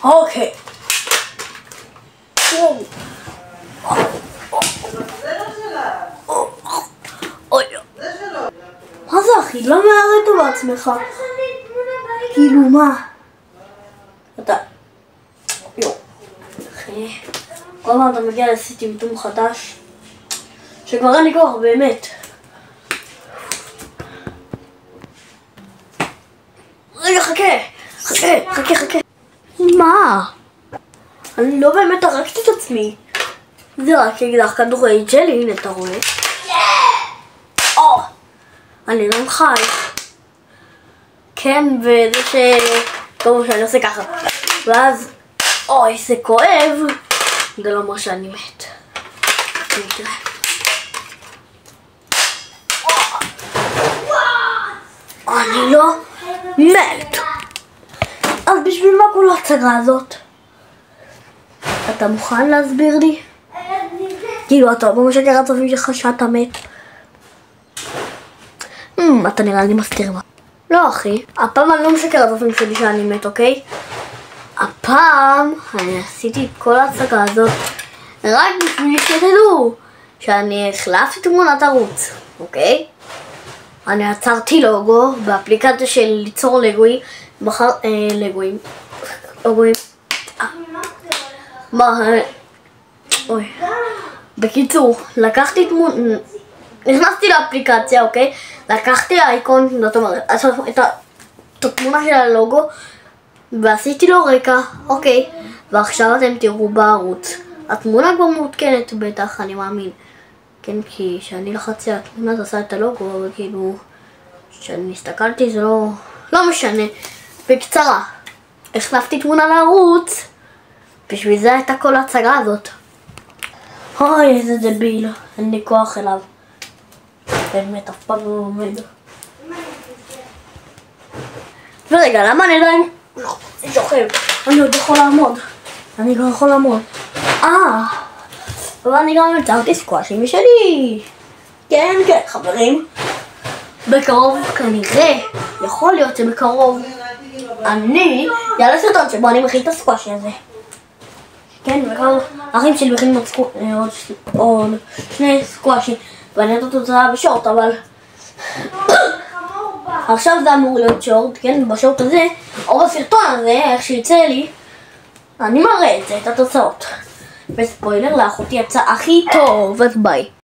אוקיי. אוי. מה זה אחי? לא מערה טוב בעצמך. כאילו מה? אתה... יו. אחי. כל פעם אתה מגיע לסיטי פתאום חדש. שכבר אין לי כוח באמת. רגע חכה. מה? אני לא באמת הרגתי את עצמי. זה רק אקדח כדורי ג'לי, הנה אתה רואה. אני לא חי. כן, וזה טוב שאני עושה ככה. ואז, אוי, זה כואב. זה לא אומר שאני מת. אני לא מת. אז בשביל מה כל ההצגה הזאת? אתה מוכן להסביר לי? כאילו אתה לא משקר הצופים שלך שאתה מת. אתה נראה לי מסתיר. לא אחי, הפעם אני לא משקר הצופים שלי שאני מת, אוקיי? הפעם אני עשיתי את כל ההצגה הזאת רק בשביל שתדעו שאני החלפתי תמונת ערוץ, אוקיי? אני עצרתי לוגו באפליקציה של ליצור לגויים. בקיצור, לקחתי נכנסתי לאפליקציה, אוקיי? לקחתי האייקון, זאת אומרת, את התמונה של הלוגו ועשיתי לו רקע, אוקיי? ועכשיו אתם תראו בערוץ. התמונה כבר מעודכנת בטח, אני מאמין. כן, כי כשאני לחצתי על התמונה זה עשה את הלוגו, אבל כאילו כשאני הסתכלתי זה לא משנה. בקצרה, החלפתי תמונה לערוץ, בשביל זה הייתה כל ההצגה הזאת. אוי, איזה דביל, אין לי כוח אליו. באמת, אף פעם לא עומד. ורגע, למה אני עדיין... לא, אני שוכב. אני עוד יכול לעמוד. אני כבר יכול לעמוד. אבל אני גם מצאתי סקואשים משלי. כן, חברים. בקרוב כנראה, יכול להיות שבקרוב אני יעלה סרטון שבו אני מכין את הסקואשי הזה. כן, בקרוב האחים שלי מכינים עוד שני סקואשים ואני את התוצאה בשורט, אבל עכשיו זה אמור להיות שורט, כן, בשורט הזה או בסרטון הזה, איך שיצא לי אני מראה את זה, את התוצאות. וספוילר, לאחותי יצא הכי טוב, אז ביי.